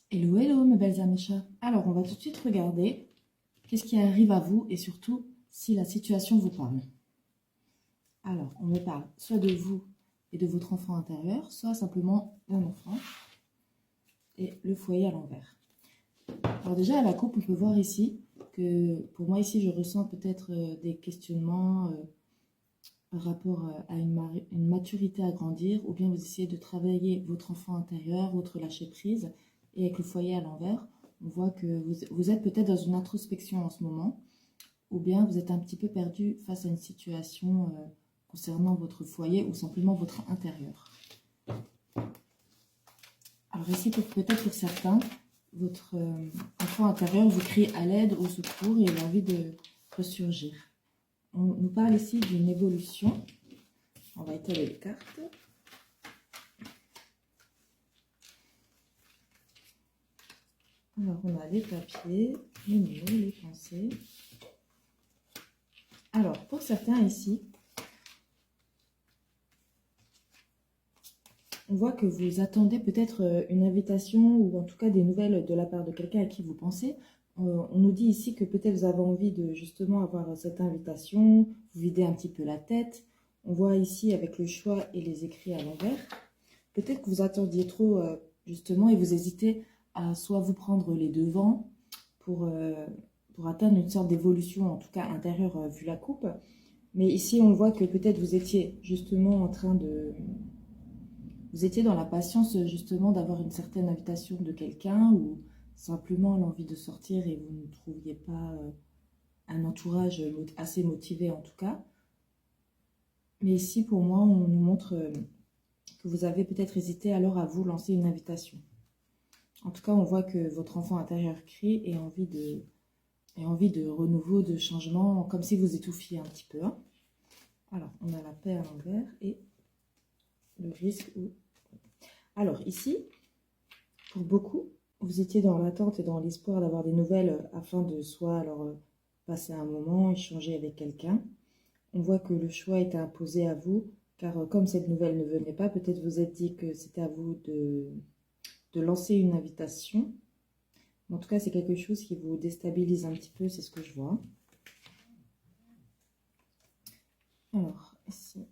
Hello, hello mes belles améchas. Alors, on va tout de suite regarder qu'est-ce qui arrive à vous et surtout si la situation vous parle. Alors, on me parle soit de vous et de votre enfant intérieur, soit simplement d'un enfant et le foyer à l'envers. Alors déjà, à la coupe, on peut voir ici que pour moi ici, je ressens peut-être des questionnements par rapport à une maturité à grandir ou bien vous essayez de travailler votre enfant intérieur, votre lâcher prise et avec le foyer à l'envers, on voit que vous êtes peut-être dans une introspection en ce moment ou bien vous êtes un petit peu perdu face à une situation concernant votre foyer ou simplement votre intérieur. Alors ici, peut-être pour certains, votre enfant intérieur vous crie à l'aide, au secours et il a envie de ressurgir. On nous parle ici d'une évolution. On va étaler les cartes. Alors, on a les papiers, les mots, les pensées. Alors, pour certains ici, on voit que vous attendez peut-être une invitation ou en tout cas des nouvelles de la part de quelqu'un à qui vous pensez. On nous dit ici que peut-être vous avez envie de justement avoir cette invitation, vous vider un petit peu la tête. On voit ici avec le choix et les écrits à l'envers. Peut-être que vous attendiez trop justement et vous hésitez à soit vous prendre les devants pour atteindre une sorte d'évolution, en tout cas intérieure vu la coupe. Mais ici, on voit que peut-être vous étiez justement en train de... Vous étiez dans la patience justement d'avoir une certaine invitation de quelqu'un ou simplement l'envie de sortir et vous ne trouviez pas un entourage assez motivé en tout cas. Mais ici, pour moi, on nous montre que vous avez peut-être hésité alors à vous lancer une invitation. En tout cas, on voit que votre enfant intérieur crie et a envie de renouveau, de changement, comme si vous étouffiez un petit peu. Hein. Alors, on a la paix à l'envers et le risque. Alors, ici, pour beaucoup, vous étiez dans l'attente et dans l'espoir d'avoir des nouvelles afin de soit alors passer un moment, échanger avec quelqu'un. On voit que le choix était imposé à vous, car comme cette nouvelle ne venait pas, peut-être vous êtes dit que c'était à vous de lancer une invitation. En tout cas, c'est quelque chose qui vous déstabilise un petit peu, c'est ce que je vois. Alors, ici.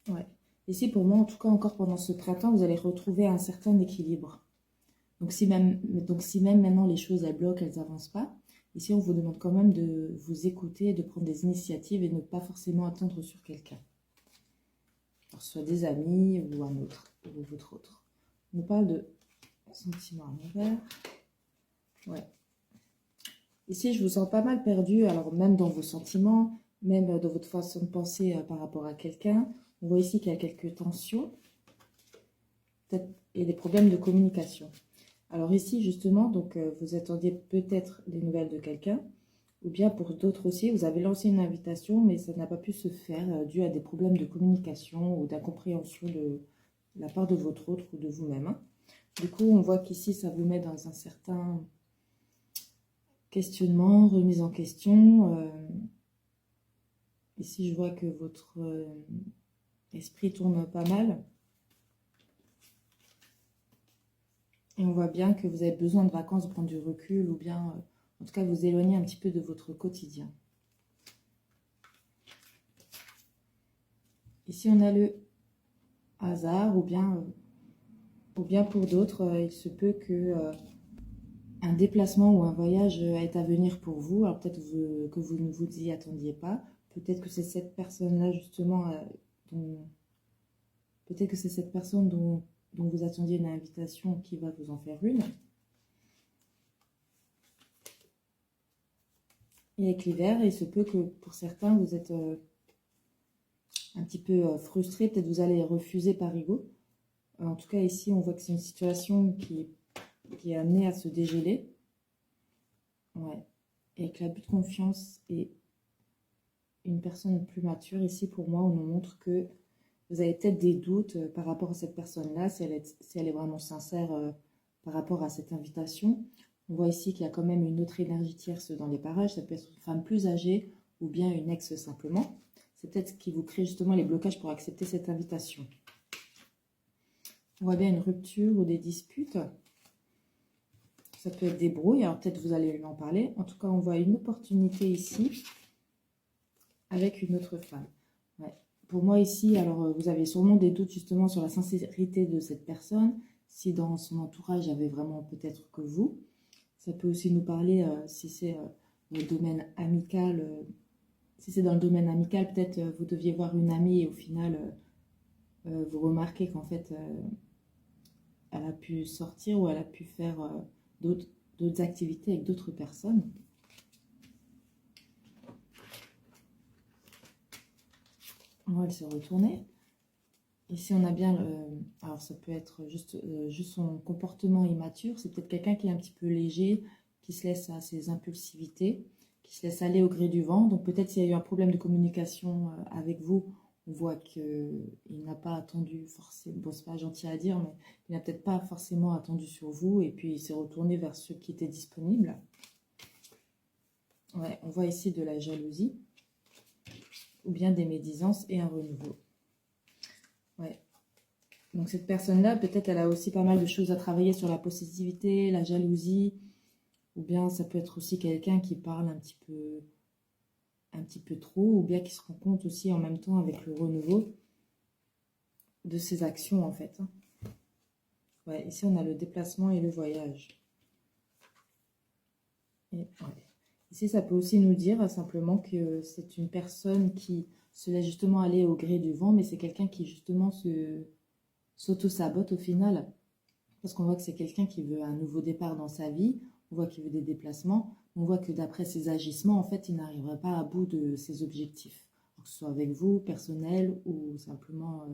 Ouais. Ici, pour moi, en tout cas, encore pendant ce printemps, vous allez retrouver un certain équilibre. Donc si même maintenant les choses, elles bloquent, elles n'avancent pas, ici, on vous demande quand même de vous écouter, de prendre des initiatives et ne pas forcément attendre sur quelqu'un. Alors, soit des amis ou un autre, ou votre autre. On nous parle de sentiments à l'envers. Ouais. Ici, je vous sens pas mal perdu, alors même dans vos sentiments, même dans votre façon de penser par rapport à quelqu'un. On voit ici qu'il y a quelques tensions et des problèmes de communication. Alors ici, justement, donc vous attendiez peut-être des nouvelles de quelqu'un, ou bien pour d'autres aussi, vous avez lancé une invitation, mais ça n'a pas pu se faire dû à des problèmes de communication ou d'incompréhension de la part de votre autre ou de vous-même. Hein. Du coup, on voit qu'ici, ça vous met dans un certain questionnement, remise en question. Ici, je vois que votre esprit tourne pas mal. Et on voit bien que vous avez besoin de vacances, de prendre du recul ou bien, en tout cas, vous éloigner un petit peu de votre quotidien. Ici, on a le hasard ou bien pour d'autres, il se peut que un déplacement ou un voyage est à venir pour vous. Alors peut-être que vous ne vous y attendiez pas. Peut-être que c'est cette personne-là justement, peut-être que c'est cette personne dont vous attendiez une invitation qui va vous en faire une. Et avec l'hiver, il se peut que pour certains, vous êtes un petit peu frustré, peut-être vous allez refuser par ego. En tout cas, ici, on voit que c'est une situation qui est amenée à se dégeler. Ouais. Et avec l'abus de confiance et une personne plus mature, ici, pour moi, on nous montre que vous avez peut-être des doutes par rapport à cette personne-là, si elle est vraiment sincère par rapport à cette invitation. On voit ici qu'il y a quand même une autre énergie tierce dans les parages. Ça peut être une femme plus âgée ou bien une ex simplement. C'est peut-être ce qui vous crée justement les blocages pour accepter cette invitation. On voit bien une rupture ou des disputes. Ça peut être des brouilles, alors peut-être vous allez lui en parler. En tout cas, on voit une opportunité ici avec une autre femme. Ouais. Pour moi ici, alors vous avez sûrement des doutes justement sur la sincérité de cette personne. Si dans son entourage, il y avait vraiment peut-être que vous. Ça peut aussi nous parler si c'est le domaine amical. Si c'est dans le domaine amical, peut-être vous deviez voir une amie et au final, vous remarquez qu'en fait, elle a pu sortir ou elle a pu faire d'autres activités avec d'autres personnes. On va se retourner. Ici, on a bien, alors ça peut être juste son comportement immature. C'est peut-être quelqu'un qui est un petit peu léger, qui se laisse à ses impulsivités, qui se laisse aller au gré du vent. Donc peut-être s'il y a eu un problème de communication avec vous, on voit qu'il n'a pas attendu forcément, bon c'est pas gentil à dire, mais il n'a peut-être pas forcément attendu sur vous et puis il s'est retourné vers ceux qui étaient disponibles. Ouais, on voit ici de la jalousie ou bien des médisances et un renouveau. Ouais. Donc cette personne-là, peut-être elle a aussi pas mal de choses à travailler sur la possessivité, la jalousie, ou bien ça peut être aussi quelqu'un qui parle un petit peu trop, ou bien qui se rend compte aussi en même temps avec le renouveau de ses actions en fait. Ouais, ici on a le déplacement et le voyage. Et, ouais. Ici ça peut aussi nous dire simplement que c'est une personne qui se laisse justement aller au gré du vent, mais c'est quelqu'un qui justement s'auto-sabote au final. Parce qu'on voit que c'est quelqu'un qui veut un nouveau départ dans sa vie, on voit qu'il veut des déplacements, on voit que d'après ses agissements, en fait, il n'arriverait pas à bout de ses objectifs. Que ce soit avec vous, personnel, ou simplement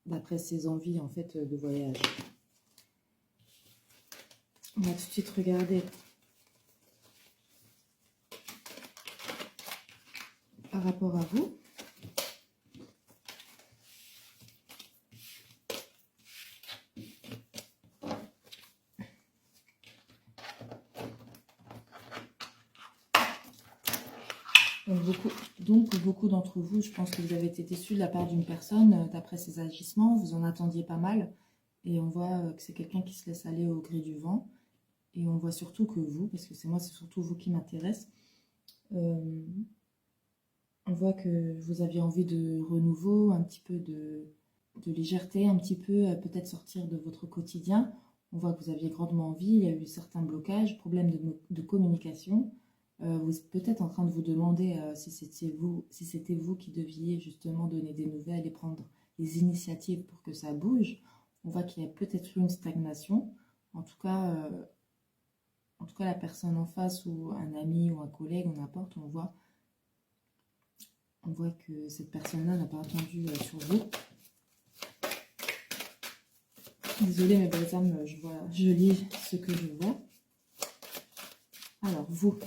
d'après ses envies, en fait, de voyage. On va tout de suite regarder par rapport à vous. Donc, beaucoup d'entre vous, je pense que vous avez été déçus de la part d'une personne, d'après ses agissements, vous en attendiez pas mal, et on voit que c'est quelqu'un qui se laisse aller au gré du vent, et on voit surtout que vous, parce que c'est surtout vous qui m'intéresse, on voit que vous aviez envie de renouveau, un petit peu de légèreté, un petit peu peut-être sortir de votre quotidien. On voit que vous aviez grandement envie, il y a eu certains blocages, problèmes de communication. Vous êtes peut-être en train de vous demander si c'était vous qui deviez justement donner des nouvelles et prendre les initiatives pour que ça bouge. On voit qu'il y a peut-être eu une stagnation. En tout cas, la personne en face ou un ami ou un collègue, on n'importe, on voit que cette personne-là n'a pas attendu sur vous. Désolée mes belles âmes, je lis ce que je vois. Alors, vous.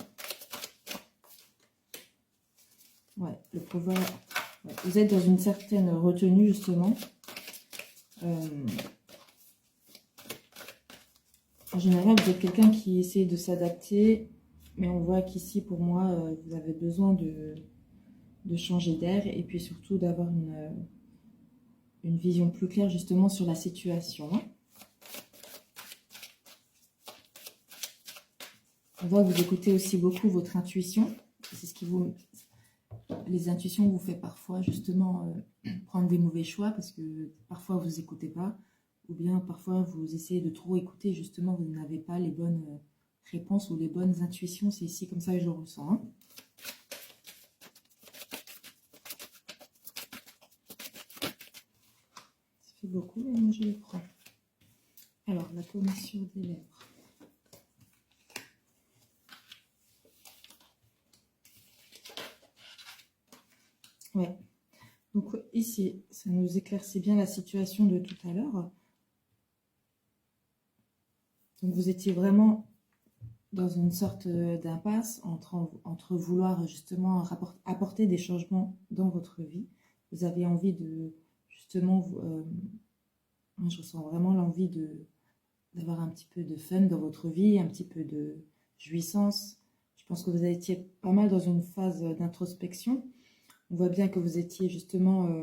Ouais, le pouvoir. Ouais, vous êtes dans une certaine retenue, justement. En général, vous êtes quelqu'un qui essaie de s'adapter, mais on voit qu'ici, pour moi, vous avez besoin de changer d'air et puis surtout d'avoir une vision plus claire, justement, sur la situation. On voit que vous écoutez aussi beaucoup votre intuition. C'est ce qui vous... Les intuitions vous fait parfois justement prendre des mauvais choix parce que parfois vous n'écoutez pas ou bien parfois vous essayez de trop écouter, justement vous n'avez pas les bonnes réponses ou les bonnes intuitions. C'est ici comme ça que je le ressens. Hein. Ça fait beaucoup mais moi je le prends. Alors la commission des lèvres. Ouais. Donc ici, ça nous éclaircit bien la situation de tout à l'heure. Donc vous étiez vraiment dans une sorte d'impasse entre vouloir justement apporter des changements dans votre vie. Vous avez envie de justement, je ressens vraiment l'envie d'avoir un petit peu de fun dans votre vie, un petit peu de jouissance. Je pense que vous étiez pas mal dans une phase d'introspection. On voit bien que vous étiez justement,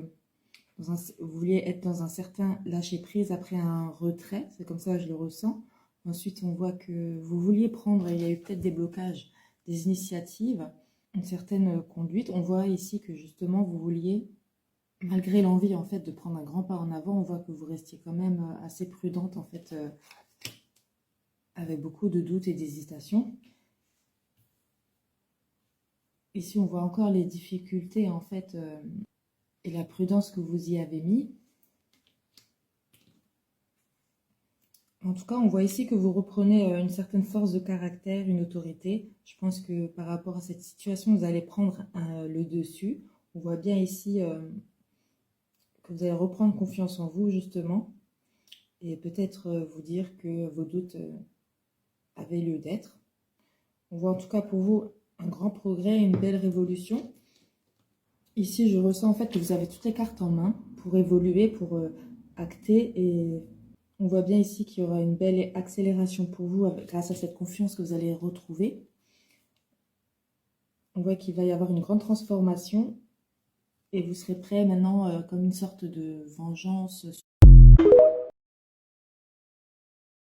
vous vouliez être dans un certain lâcher-prise après un retrait, c'est comme ça que je le ressens. Ensuite, on voit que vous vouliez prendre, il y a eu peut-être des blocages, des initiatives, une certaine conduite. On voit ici que justement, vous vouliez, malgré l'envie en fait de prendre un grand pas en avant, on voit que vous restiez quand même assez prudente en fait, avec beaucoup de doutes et d'hésitation. Ici, on voit encore les difficultés en fait et la prudence que vous y avez mis. En tout cas, on voit ici que vous reprenez une certaine force de caractère, une autorité. Je pense que par rapport à cette situation, vous allez prendre le dessus. On voit bien ici que vous allez reprendre confiance en vous, justement, et peut-être vous dire que vos doutes avaient lieu d'être. On voit en tout cas pour vous un grand progrès, une belle révolution. Ici, je ressens en fait que vous avez toutes les cartes en main pour évoluer, pour acter, et on voit bien ici qu'il y aura une belle accélération pour vous grâce à cette confiance que vous allez retrouver. On voit qu'il va y avoir une grande transformation et vous serez prêt maintenant comme une sorte de vengeance.